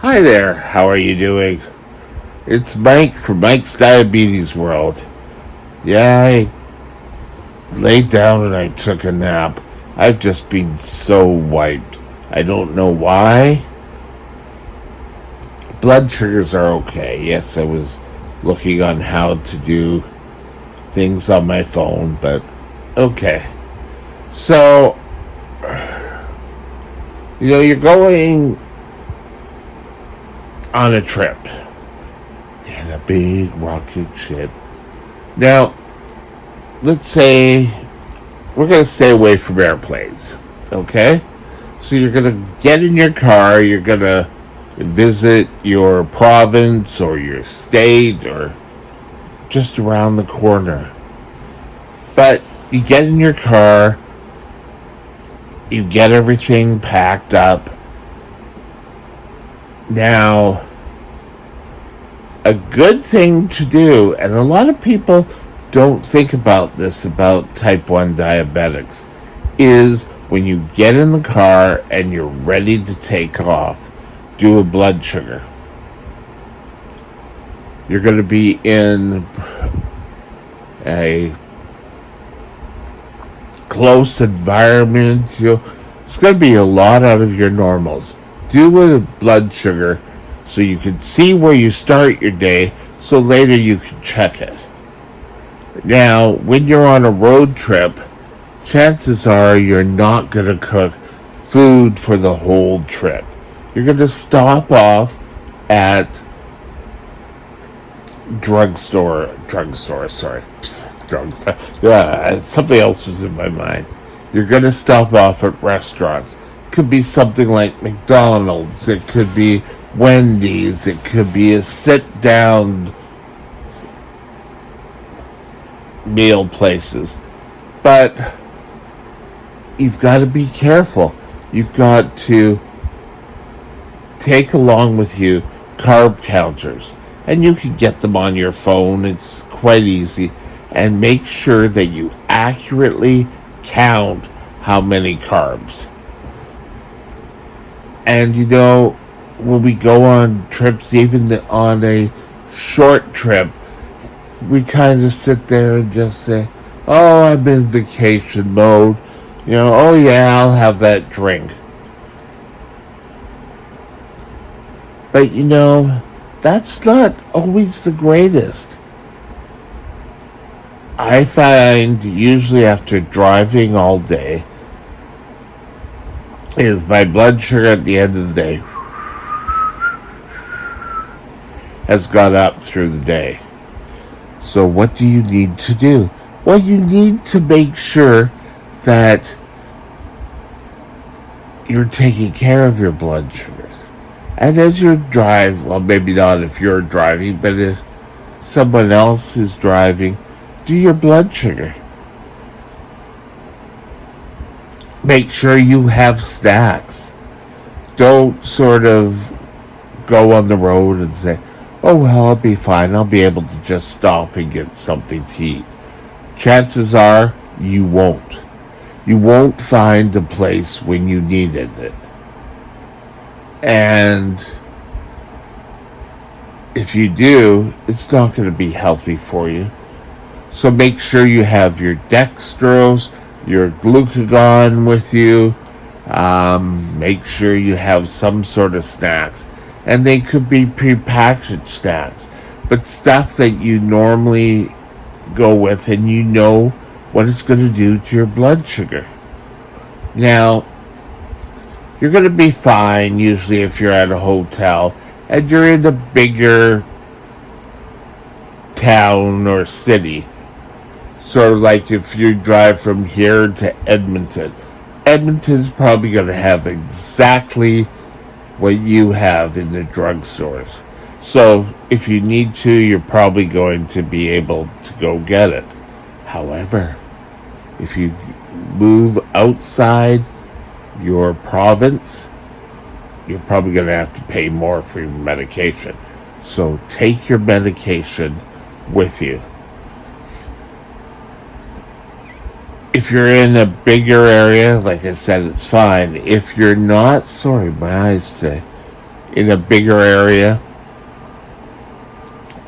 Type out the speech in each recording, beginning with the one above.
Hi there, how are you doing? It's Mike from Mike's Diabetes World. Yeah, I laid down and I took a nap. I've just been so wiped. I don't know why. Blood sugars are okay. Yes, I was looking on how to do things on my phone, but okay. So, you're going on a trip in a big rocket ship. Now, let's say we're going to stay away from airplanes, okay? So you're going to get in your car, you're going to visit your province or your state or just around the corner. But you get in your car, you get everything packed up. Now, a good thing to do, and a lot of people don't think about this about type 1 diabetics, is when you get in the car and you're ready to take off, do a blood sugar. You're going to be in a close environment. It's going to be a lot out of your normals. Do a blood sugar so you can see where you start your day so later you can check it. Now, when you're on a road trip, chances are you're not going to cook food for the whole trip. You're going to stop off at drugstore. Yeah, something else was in my mind. You're going to stop off at restaurants. Could be something like McDonald's, it could be Wendy's, it could be a sit-down meal places. But you've got to be careful. You've got to take along with you carb counters. And you can get them on your phone. It's quite easy. And make sure that you accurately count how many carbs. And when we go on trips, even on a short trip, we kind of sit there and just say, oh, I'm in vacation mode. Oh yeah, I'll have that drink. But that's not always the greatest. I find usually after driving all day, is my blood sugar at the end of the day has gone up through the day. So what do you need to do? Well, you need to make sure that you're taking care of your blood sugars. And as you drive, well, maybe not if you're driving, but if someone else is driving, do your blood sugar. Make sure you have snacks. Don't sort of go on the road and say, oh, well, I'll be fine. I'll be able to just stop and get something to eat. Chances are you won't. you won't find the place when you needed it. And if you do, it's not going to be healthy for you. So make sure you have your dextrose, your glucagon with you. Make sure you have some sort of snacks. And they could be prepackaged snacks, but stuff that you normally go with and you know what it's going to do to your blood sugar. Now, you're going to be fine usually if you're at a hotel and you're in a bigger town or city. Sort of like if you drive from here to Edmonton. Edmonton's probably going to have exactly what you have in the drugstores. So if you need to, you're probably going to be able to go get it. However, if you move outside your province, you're probably going to have to pay more for your medication. So take your medication with you. If you're in a bigger area, like I said, it's fine. If you're not, sorry, my eyes today, in a bigger area,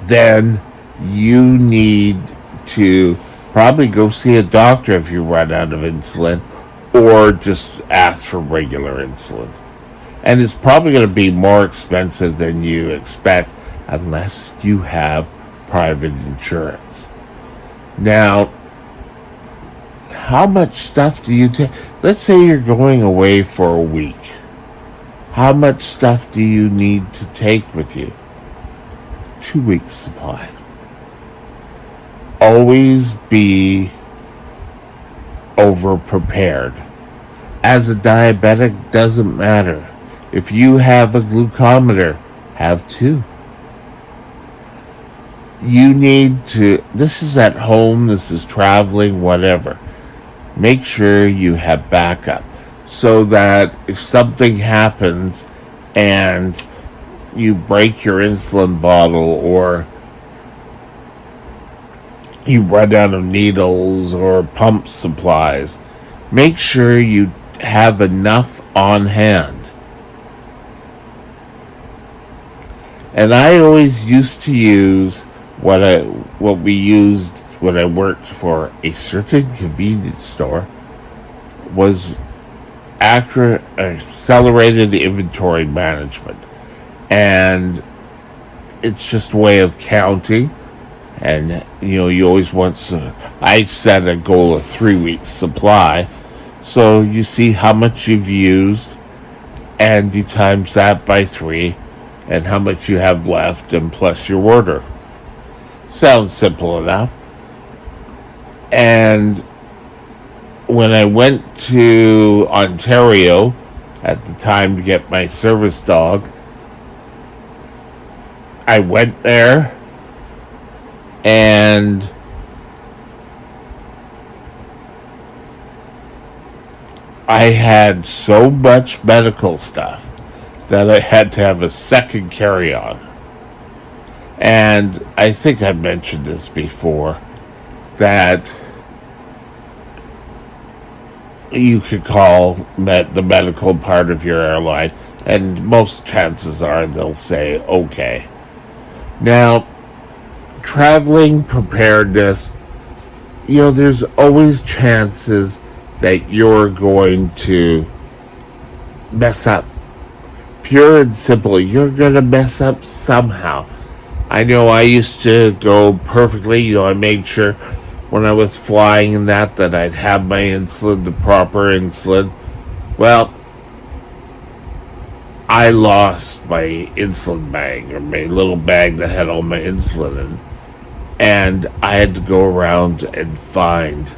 then you need to probably go see a doctor if you run out of insulin, or just ask for regular insulin. And it's probably going to be more expensive than you expect unless you have private insurance. Now, how much stuff do you take? Let's say you're going away for a week. How much stuff do you need to take with you? 2 weeks supply. Always be over prepared. As a diabetic, doesn't matter. If you have a glucometer, have two. You need to, this is at home, this is traveling, whatever. Make sure you have backup so that if something happens and you break your insulin bottle or you run out of needles or pump supplies, make sure you have enough on hand. And I always used to use what we used when I worked for a certain convenience store was accurate accelerated inventory management. And it's just a way of counting. And, you always want to, I set a goal of 3 weeks supply. So you see how much you've used and you times that by 3 and how much you have left and plus your order. Sounds simple enough. And when I went to Ontario at the time to get my service dog, I went there and I had so much medical stuff that I had to have a second carry-on. And I think I mentioned this before, that you could call the medical part of your airline, and most chances are they'll say, okay. Now, traveling preparedness, there's always chances that you're going to mess up. Pure and simple, you're going to mess up somehow. I know I used to go perfectly. I made sure when I was flying and that I'd have my insulin, the proper insulin. Well, I lost my insulin bag, or my little bag that had all my insulin in. And I had to go around and find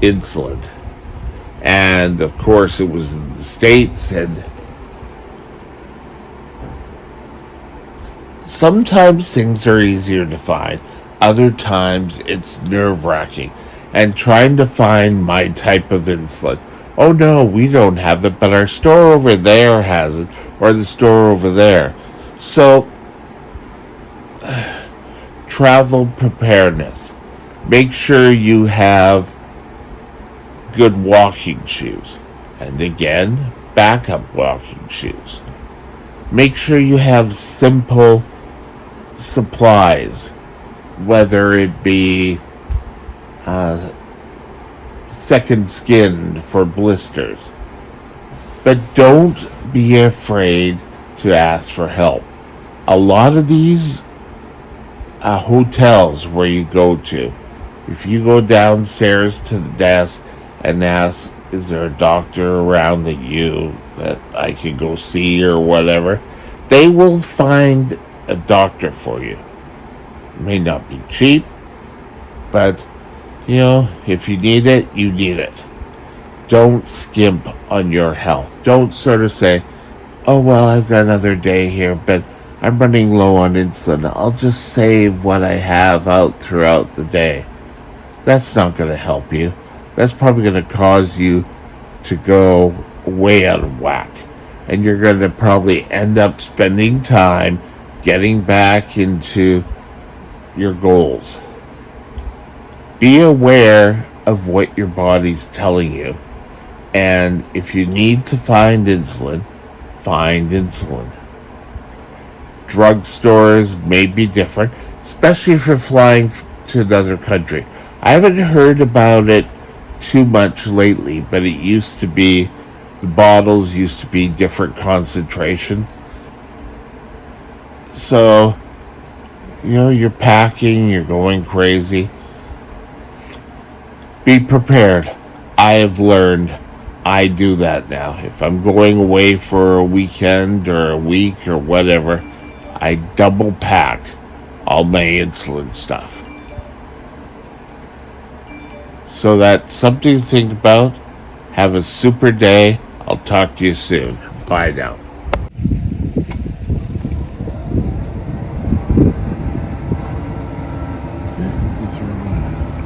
insulin. And, of course, it was in the States, and sometimes things are easier to find. Other times it's nerve-wracking. And trying to find my type of insulin. Oh no, we don't have it, but our store over there has it. Or the store over there. So, travel preparedness. Make sure you have good walking shoes. And again, backup walking shoes. Make sure you have simple supplies, whether it be second skin for blisters. But don't be afraid to ask for help. A lot of these hotels where you go to, if you go downstairs to the desk and ask, is there a doctor around that I can go see or whatever, they will find a doctor for you. It may not be cheap, but if you need it, you need it. Don't skimp on your health. Don't sort of say, oh, well, I've got another day here, but I'm running low on insulin. I'll just save what I have out throughout the day. That's not going to help you. That's probably going to cause you to go way out of whack. And you're going to probably end up spending time getting back into your goals. Be aware of what your body's telling you. And if you need to find insulin, find insulin. Drugstores may be different, especially if you're flying to another country. I haven't heard about it too much lately, but it used to be, the bottles used to be different concentrations. So, you're packing, you're going crazy. Be prepared. I have learned I do that now. If I'm going away for a weekend or a week or whatever, I double pack all my insulin stuff. So that's something to think about. Have a super day. I'll talk to you soon. Bye now. This is right.